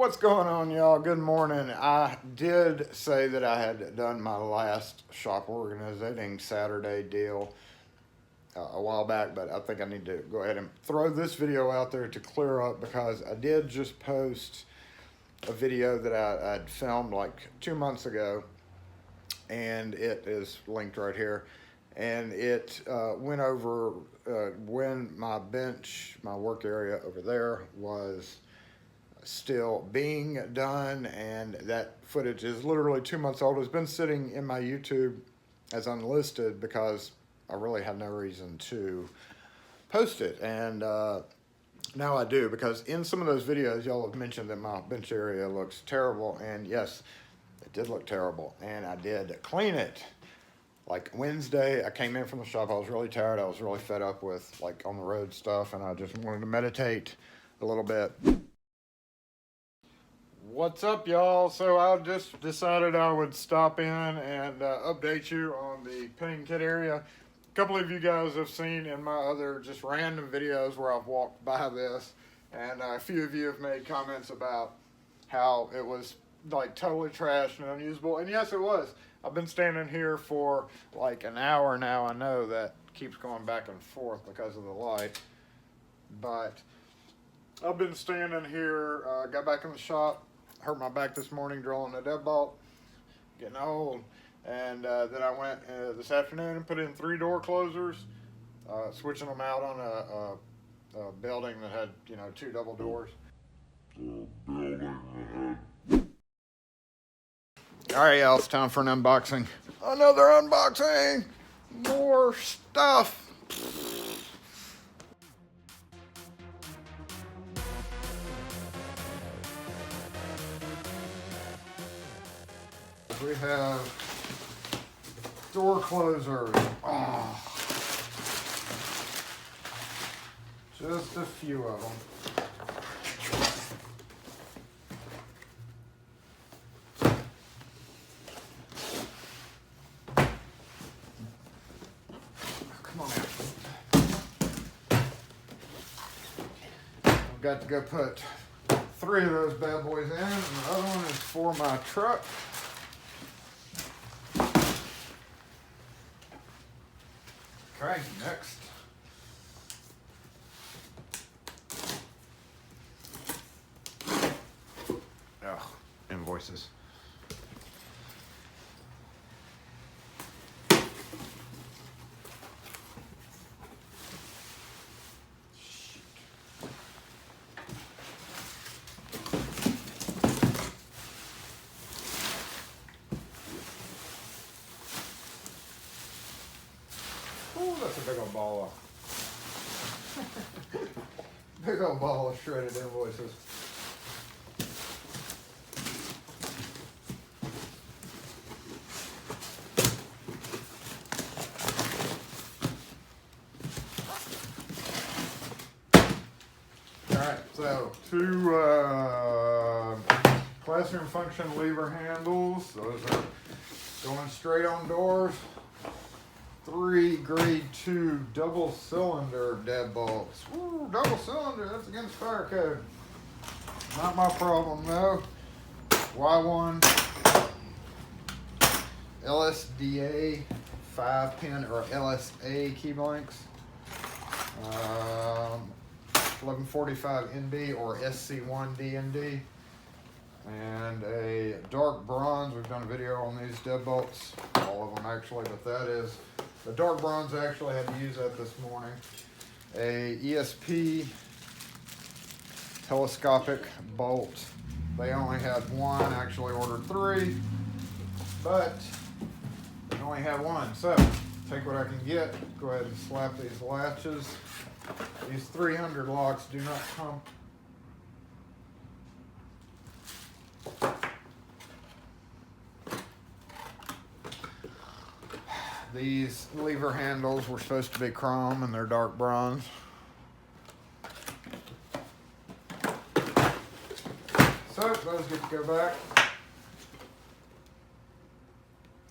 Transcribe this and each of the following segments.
What's going on, y'all? Good morning. I did say that I had done my last shop organizing Saturday deal a while back, but I think I need to go ahead and throw this video out there to clear up because I did just post a video that I'd filmed like 2 months ago, and it is linked right here. And it went over when my bench, my work area over there was still being done, and that footage is literally 2 months old. It's been sitting in my YouTube as unlisted because I really had no reason to post it, and now I do, because in some of those videos y'all have mentioned that my bench area looks terrible, and yes, it did look terrible, and I did clean it. Like Wednesday, I came in from the shop, I was really tired, I was really fed up with like on the road stuff, and I just wanted to meditate a little bit. What's up, y'all? So I just decided I would stop in and update you on the pinning kit area. A couple of you guys have seen in my other just random videos where I've walked by this, and a few of you have made comments about how it was like totally trashed and unusable, and yes, it was. I've been standing here for like an hour now. I know that keeps going back and forth because of the light, but I've been standing here, got back in the shop, hurt my back this morning drilling a deadbolt, getting old, and then I went this afternoon and put in 3 door closers, switching them out on a building that had, 2 double doors. All right, y'all, it's time for an unboxing. Another unboxing! More stuff! We have door closers. Oh, just a few of them. Come on out. I've got to go put 3 of those bad boys in, and the other one is for my truck. Okay, next. Oh, invoices. Oh, that's a big old ball of big old ball of shredded invoices. Alright, so 2 classroom function lever handles. Those are going straight on doors. 3 grade 2 double cylinder deadbolts. Woo, double cylinder, that's against fire code. Not my problem, though. Y1 LSDA 5-pin or LSA key blanks. 1145 NB or SC1 DND. And a dark bronze. We've done a video on these deadbolts, all of them actually, but that is the dark bronze. I actually had to use that this morning. A ESP telescopic bolt. They only had 1, actually ordered 3, but they only have 1. So take what I can get. Go ahead and slap these latches. These 300 locks do not come. These lever handles were supposed to be chrome and they're dark bronze. So those get to go back.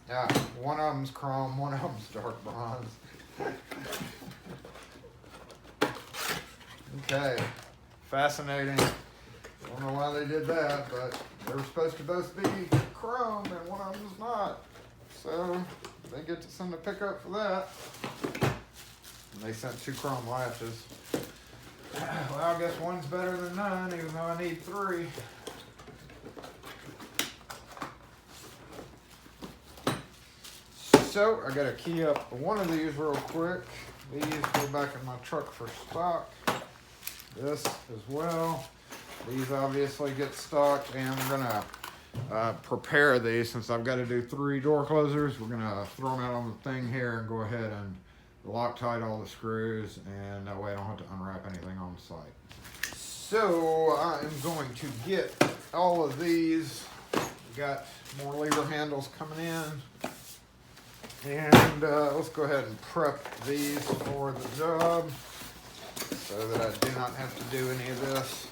Yeah, one of them's chrome, one of them's dark bronze. Okay, fascinating. Don't know why they did that, but they were supposed to both be chrome and one of them's not. So they get to send a pickup for that. And they sent 2 chrome latches. Well, I guess one's better than none, even though I need 3. So I gotta key up one of these real quick. These go back in my truck for stock. This as well. These obviously get stocked, and we're gonna prepare these since I've got to do 3 door closers. We're gonna throw them out on the thing here and go ahead and Loctite all the screws, and that way I don't have to unwrap anything on site. So I am going to get all of these. We got more lever handles coming in, and let's go ahead and prep these for the job so that I do not have to do any of this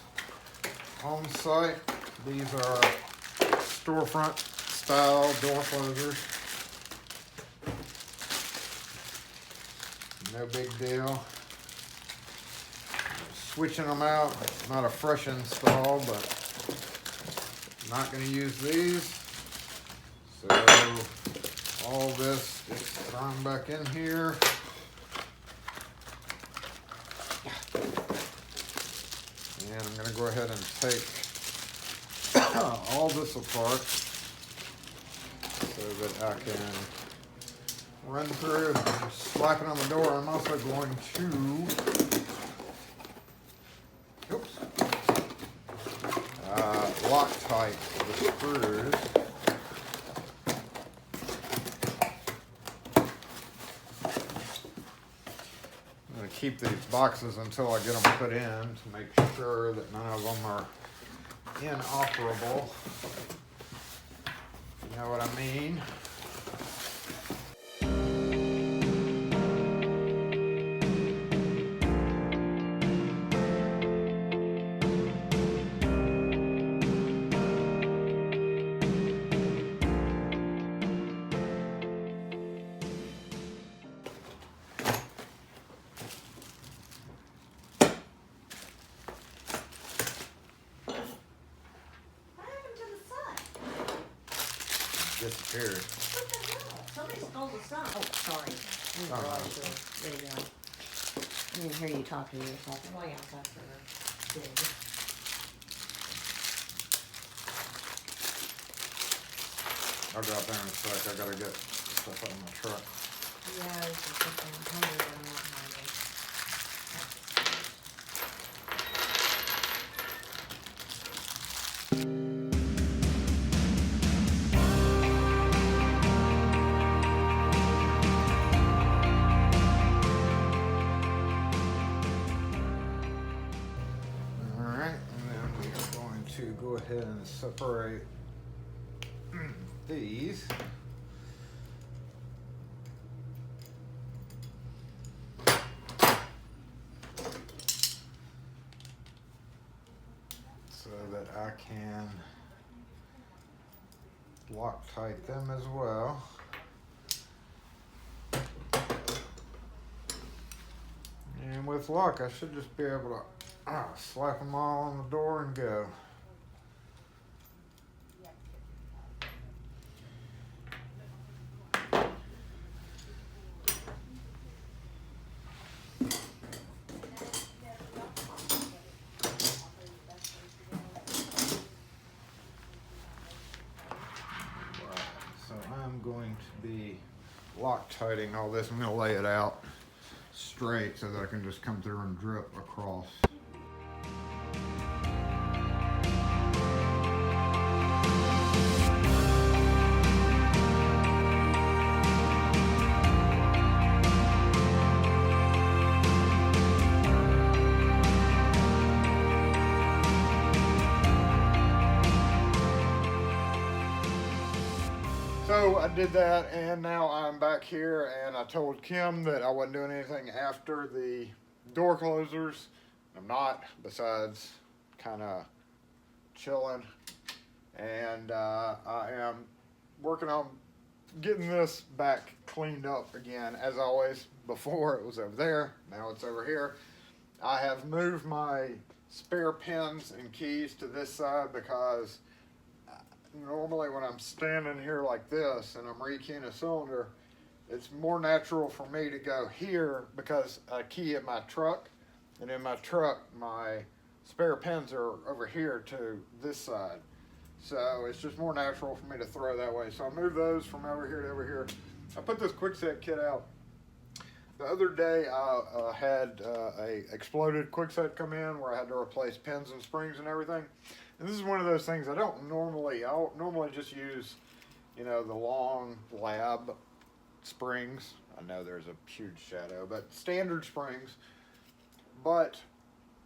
on site. These are storefront style door closers. No big deal. Switching them out, not a fresh install, but I'm not going to use these. So all this gets thrown back in here. And I'm going to go ahead and take all this apart so that I can run through and slap it on the door. I'm also going to, Loctite the screws. I'm going to keep these boxes until I get them put in to make sure that none of them are inoperable. You know what I mean? Disappeared. What the hell? Somebody stole the sun. Oh, sorry. There you go. I didn't hear you talking to yourself. I'm going outside for a dig. I'll go out there in a sec. I gotta get stuff out of my truck. Yeah, I was just thinking I'm hungry, but I'm not hungry. Go ahead and separate these. So that I can Loctite them as well. And with luck, I should just be able to slap them all on the door and go. I'm going to be Loctiting all this. I'm going to lay it out straight so that I can just come through and drip across. So I did that, and now I'm back here, and I told Kim that I wasn't doing anything after the door closers. I'm not, besides kind of chilling, and I am working on getting this back cleaned up again. As always, before it was over there, now it's over here. I have moved my spare pins and keys to this side because normally when I'm standing here like this and I'm rekeying a cylinder, it's more natural for me to go here because I key at my truck, and in my truck my spare pins are over here to this side. So it's just more natural for me to throw that way. So I move those from over here to over here. I put this quickset kit out. The other day I had a exploded quickset come in where I had to replace pins and springs and everything. And this is one of those things I don't normally just use, you know, the long lab springs. I know there's a huge shadow, but standard springs. But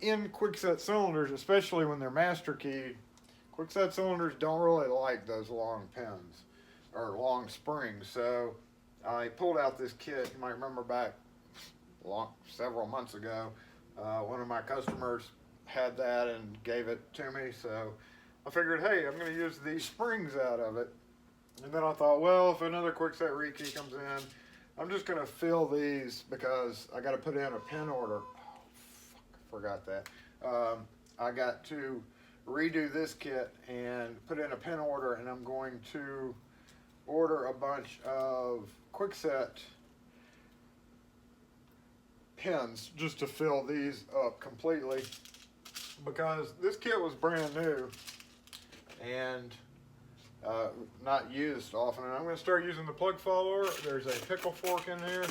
in quickset cylinders, especially when they're master keyed, quickset cylinders don't really like those long pins or long springs. So I pulled out this kit. You might remember back several months ago, one of my customers had that and gave it to me. So I figured, hey, I'm going to use these springs out of it. And then I thought, well, if another quickset rekey comes in, I'm just going to fill these because I got to put in a pin order. Oh, fuck, I forgot that. I got to redo this kit and put in a pin order, and I'm going to order a bunch of quickset pins just to fill these up completely because this kit was brand new and not used often. And I'm going to start using the plug follower. There's a pickle fork in here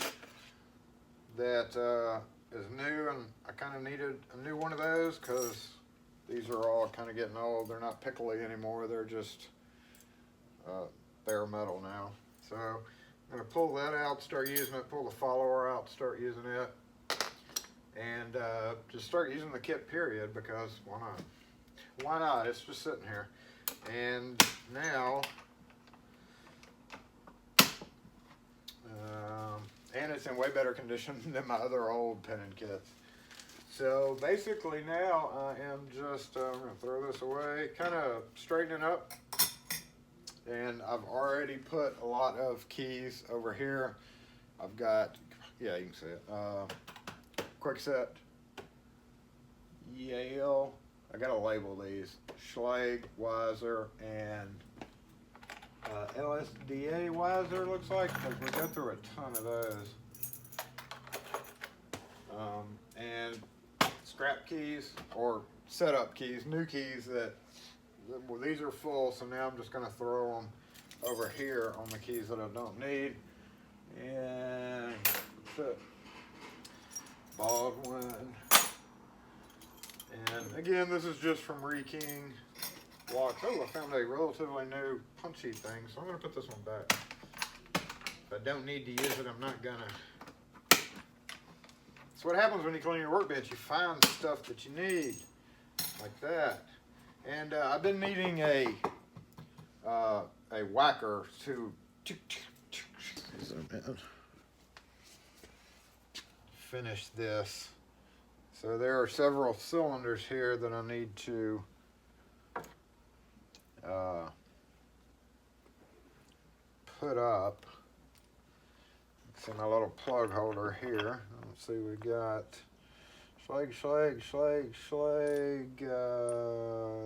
that is new, and I kind of needed a new one of those because these are all kind of getting old. They're not pickly anymore. They're just bare metal now. So I'm going to pull that out, start using it, pull the follower out, start using it, and just start using the kit period because why not? Why not? It's just sitting here. And now, and it's in way better condition than my other old pinning kits. So basically now I am just, I'm going to throw this away, kind of straightening up. And I've already put a lot of keys over here. I've got, yeah, you can see it. Quickset, Yale. I gotta label these. Schlage, Weiser, and LSDA Weiser looks like, because we go through a ton of those. And scrap keys or setup keys, new keys that, well, these are full, so now I'm just gonna throw them over here on the keys that I don't need. And that's it. Baldwin. And again, this is just from rekeying blocks. Oh, I found a relatively new punchy thing, so I'm going to put this one back. If I don't need to use it, I'm not going to. That's what happens when you clean your workbench. You find stuff that you need, like that. And I've been needing a whacker to finish this. So there are several cylinders here that I need to put up. See my little plug holder here. Let's see, we got Schlage.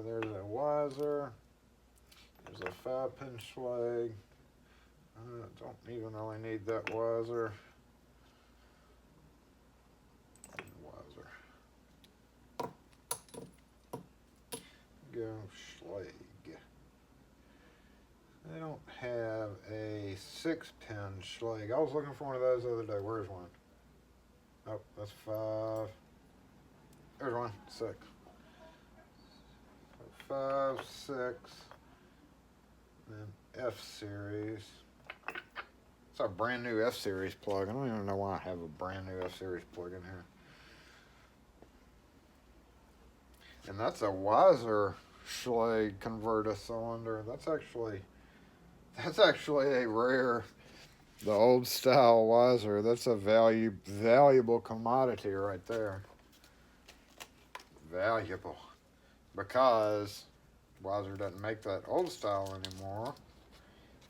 There's a Weiser. There's a 5-pin Schlage. I don't even really need that Weiser. Go Schlage. They don't have a 6-pin Schlage. I was looking for one of those the other day. Where's one? Oh, that's 5. There's one, 6. 5, 6, then F series. It's a brand new F series plug. I don't even know why I have a brand new F series plug in here. And that's a Weiser Schlage converter cylinder. That's actually a rare, the old style Weiser. That's a valuable commodity right there. Valuable, because Weiser doesn't make that old style anymore.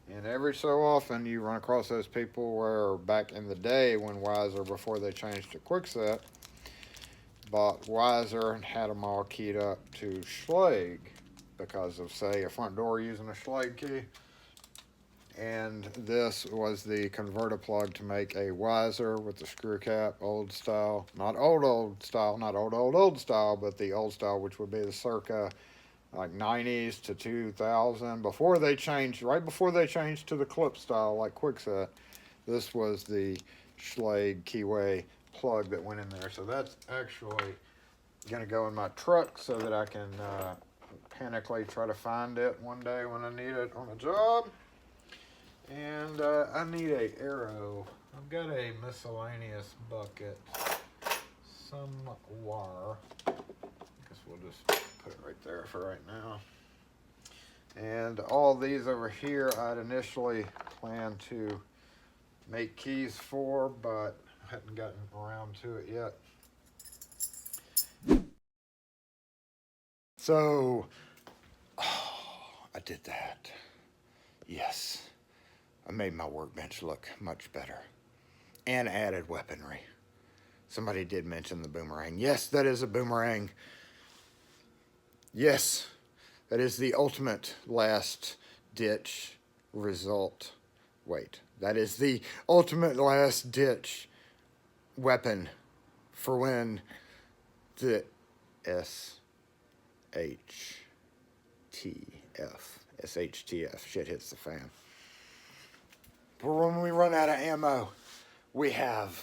And every so often you run across those people where back in the day when Weiser, before they changed to Quickset, bought Wiser and had them all keyed up to Schlage because of, say, a front door using a Schlage key. And this was the converter plug to make a Wiser with the screw cap, old style. Not old style, not old style, but the old style, which would be the circa like 90s to 2000. Before they changed, right before they changed to the clip style like Kwikset, this was the Schlage keyway plug that went in there. So that's actually going to go in my truck so that I can panically try to find it one day when I need it on a job. And I need a arrow. I've got a miscellaneous bucket somewhere. I guess we'll just put it right there for right now. And all these over here I'd initially planned to make keys for, but I hadn't gotten around to it yet. So, I did that. Yes. I made my workbench look much better and added weaponry. Somebody did mention the boomerang. Yes, that is a boomerang. Yes, that is the ultimate last ditch result. Wait, that is the ultimate last ditch weapon for when the SHTF shit hits the fan. But when we run out of ammo, we have...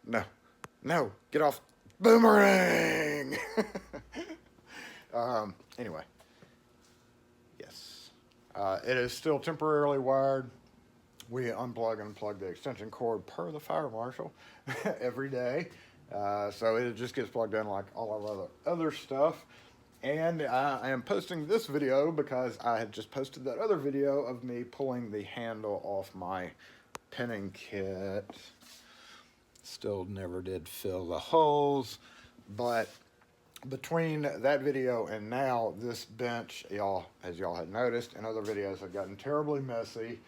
No, get off. Boomerang! Anyway. Yes. It is still temporarily wired. We unplug and plug the extension cord per the fire marshal every day. So it just gets plugged in like all our other stuff. And I am posting this video because I had just posted that other video of me pulling the handle off my pinning kit. Still never did fill the holes, but between that video and now, this bench, as y'all had noticed in other videos, have gotten terribly messy.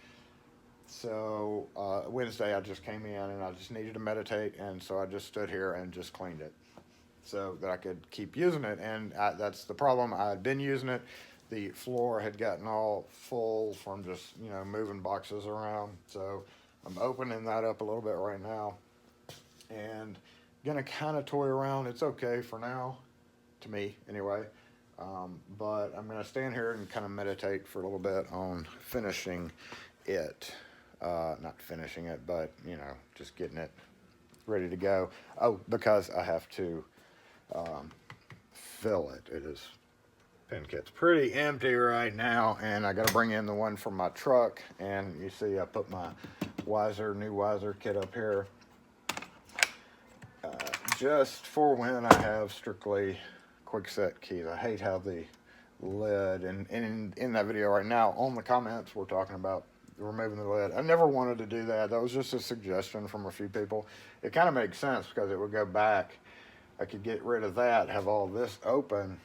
So Wednesday I just came in and I just needed to meditate, and so I just stood here and just cleaned it so that I could keep using it. And that's the problem. I had been using it. The floor had gotten all full from just, moving boxes around. So I'm opening that up a little bit right now and gonna kind of toy around. It's okay for now, to me anyway. But I'm gonna stand here and kind of meditate for a little bit on finishing it. Not finishing it, but, just getting it ready to go. Oh, because I have to fill it. It is, pin kit's pretty empty right now, and I got to bring in the one from my truck. And you see, I put my new Wiser kit up here, just for when I have strictly Kwikset keys. I hate how the lid, and in that video right now, on the comments, we're talking about removing the lid. I never wanted to do that. That was just a suggestion from a few people. It kind of makes sense because it would go back. I could get rid of that, have all this open,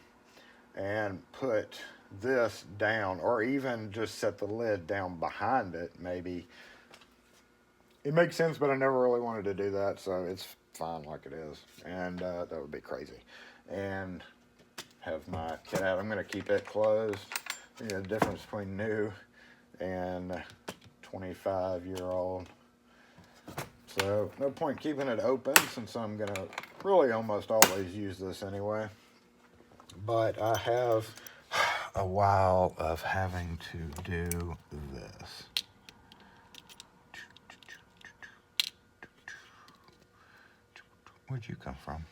and put this down, or even just set the lid down behind it, maybe. It makes sense, but I never really wanted to do that, so it's fine like it is. And that would be crazy. And have my kit out. I'm going to keep it closed. The difference between new and 25-year-old. So no point keeping it open, since I'm going to really almost always use this anyway. But I have a while of having to do this. Where'd you come from?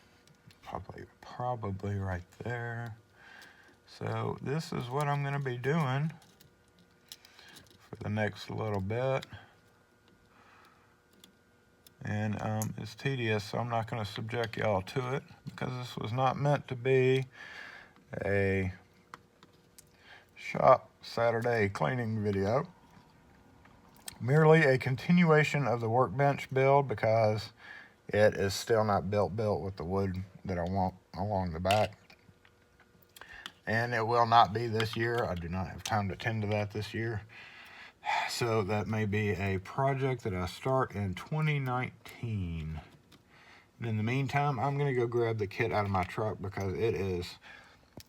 Probably right there. So this is what I'm going to be doing for the next little bit. And it's tedious, so I'm not going to subject y'all to it, because this was not meant to be a shop Saturday cleaning video. Merely a continuation of the workbench build, because it is still not built with the wood that I want along the back. And it will not be this year. I do not have time to tend to that this year. So that may be a project that I start in 2019. And in the meantime, I'm going to go grab the kit out of my truck because it is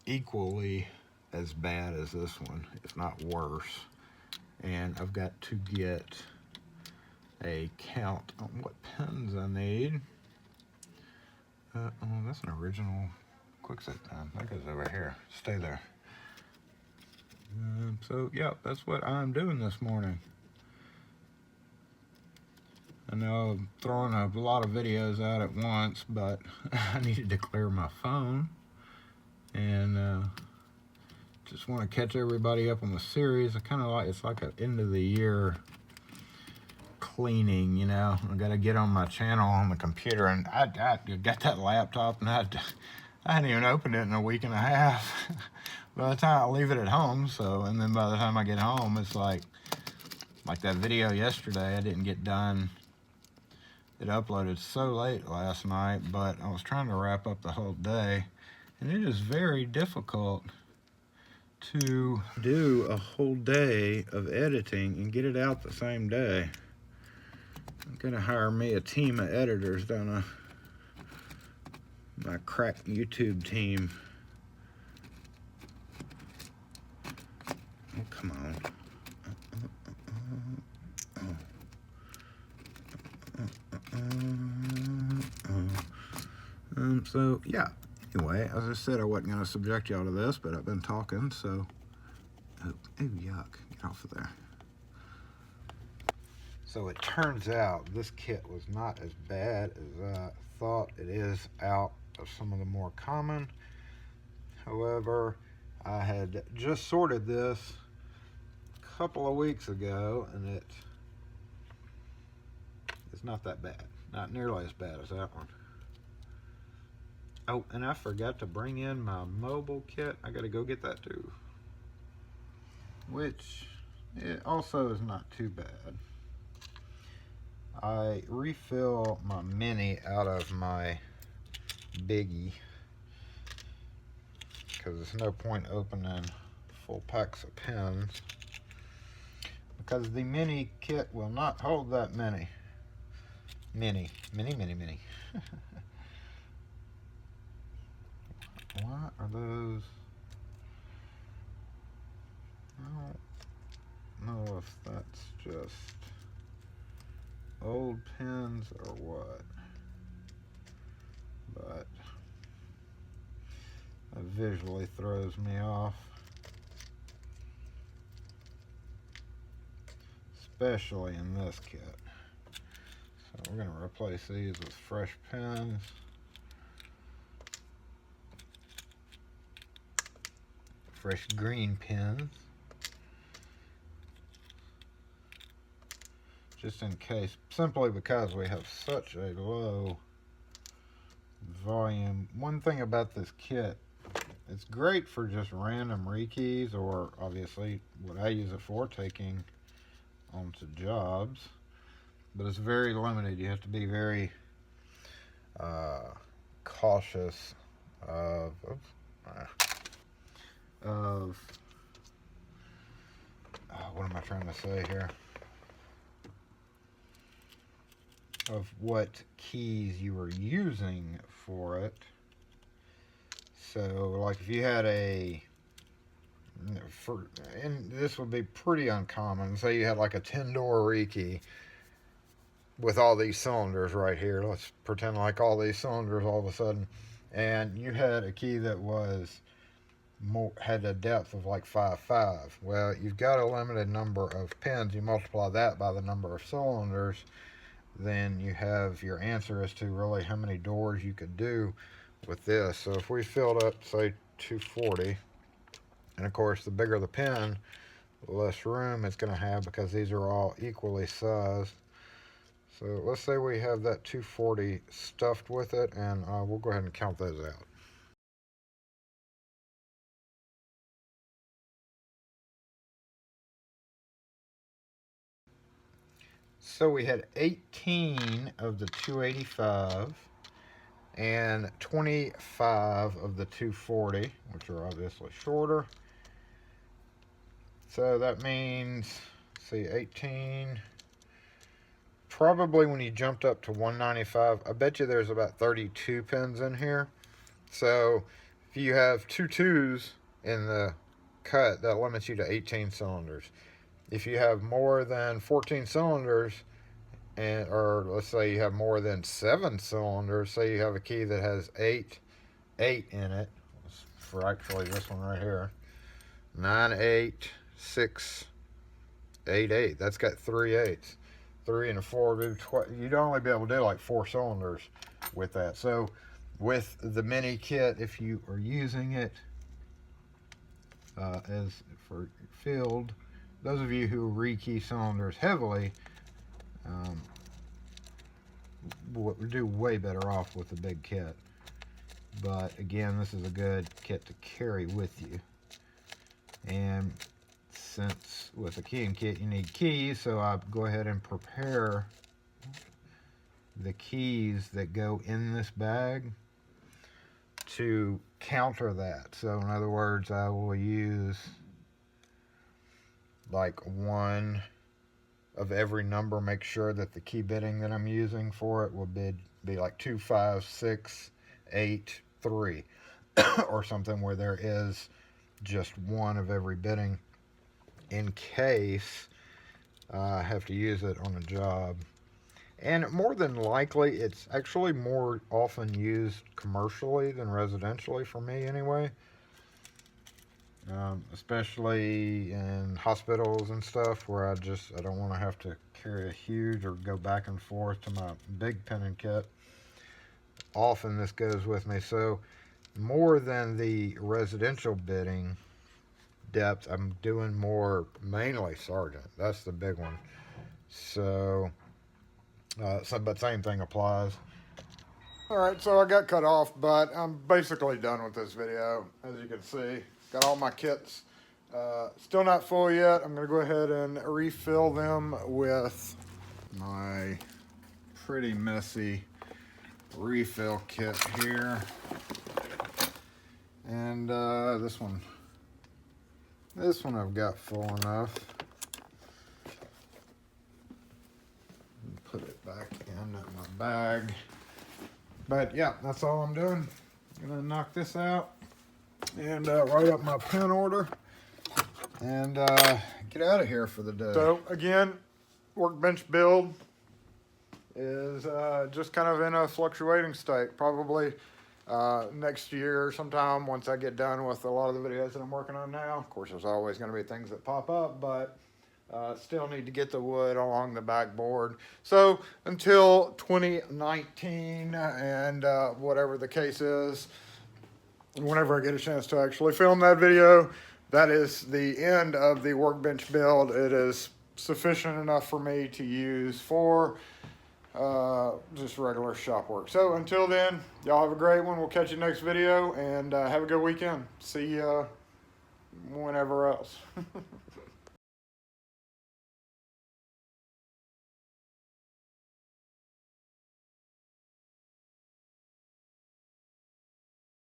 equally as bad as this one, if not worse. And I've got to get a count on what pins I need. Oh, that's an original quickset pen. That goes over here. Stay there. So, yeah, that's what I'm doing this morning. I know I'm throwing a lot of videos out at once, but I needed to clear my phone. And just want to catch everybody up on the series. I kind of like, it's like an end of the year cleaning, you know. I got to get on my channel on the computer, and I got that laptop, and I hadn't even opened it in a week and a half. By the time I leave it at home, and then by the time I get home, it's like that video yesterday, I didn't get done. It uploaded so late last night, but I was trying to wrap up the whole day, and it is very difficult to do a whole day of editing and get it out the same day. I'm gonna hire me a team of editors, don't I? My crack YouTube team. Oh, come on. So yeah, anyway, as I said, I wasn't going to subject y'all to this, but I've been talking, so oh, yuck, get off of there. So it turns out this kit was not as bad as I thought. It is out of some of the more common. However, I had just sorted this a couple of weeks ago, and it is not that bad. Not nearly as bad as that one. Oh, and I forgot to bring in my mobile kit. I gotta go get that too. Which, it also is not too bad. I refill my mini out of my biggie because there's no point opening full packs of pens because the mini kit will not hold that many. Mini. What are those? I don't know if that's just old pens or what, but it visually throws me off, especially in this kit. So we're going to replace these with fresh pens. Fresh green pens, just in case, simply because we have such a low volume. One thing about this kit, it's great for just random rekeys, or obviously what I use it for, taking onto jobs, but it's very limited. You have to be very cautious of what am I trying to say here? Of what keys you are using for it. So, like if you had and this would be pretty uncommon. Say you had like a 10-door rekey with all these cylinders right here. Let's pretend like all these cylinders all of a sudden, and you had a key that had a depth of like 5.5. Well, you've got a limited number of pins. You multiply that by the number of cylinders, then you have your answer as to really how many doors you could do with this. So if we filled up, say, 240, and of course the bigger the pin, the less room it's going to have because these are all equally sized. So let's say we have that 240 stuffed with it, and we'll go ahead and count those out. So we had 18 of the 285 and 25 of the 240, which are obviously shorter. So that means, see, 18 probably when you jumped up to 195, I bet you there's about 32 pins in here. So if you have two twos in the cut, that limits you to 18 cylinders. If you have more than 14 cylinders, or let's say you have more than 7 cylinders, say you have a key that has 8 in it, for actually this one right here, 9 8 6 8 8. That's got 3 8s. 3 and a 4 you'd only be able to do like 4 cylinders with that. So with the mini kit, if you are using it as for field, those of you who rekey cylinders heavily would do way better off with the big kit. But again, this is a good kit to carry with you. And since with a keying kit you need keys, so I go ahead and prepare the keys that go in this bag to counter that. So in other words, I will use like one of every number, make sure that the key bitting that I'm using for it will be like 2 5 6 8 3 or something, where there is just one of every bitting in case I have to use it on a job. And more than likely, it's actually more often used commercially than residentially for me anyway. Especially in hospitals and stuff where I don't want to have to carry a huge or go back and forth to my big pinning kit. Often this goes with me. So more than the residential bitting depth, I'm doing more mainly Sergeant. That's the big one. So but same thing applies. Alright, so I got cut off, but I'm basically done with this video. As you can see, got all my kits. Still not full yet. I'm going to go ahead and refill them with my pretty messy refill kit here. And this one I've got full enough. Put it back in my bag. But yeah, that's all I'm doing. I'm gonna knock this out and write up my pin order and get out of here for the day. So again, workbench build is just kind of in a fluctuating state. Probably next year sometime, once I get done with a lot of the videos that I'm working on now. Of course, there's always going to be things that pop up, but still need to get the wood along the backboard. So until 2019 and whatever the case is, whenever I get a chance to actually film that video, that is the end of the workbench build. It is sufficient enough for me to use for just regular shop work. So until then, y'all have a great one. We'll catch you next video, and have a good weekend. See ya whenever else.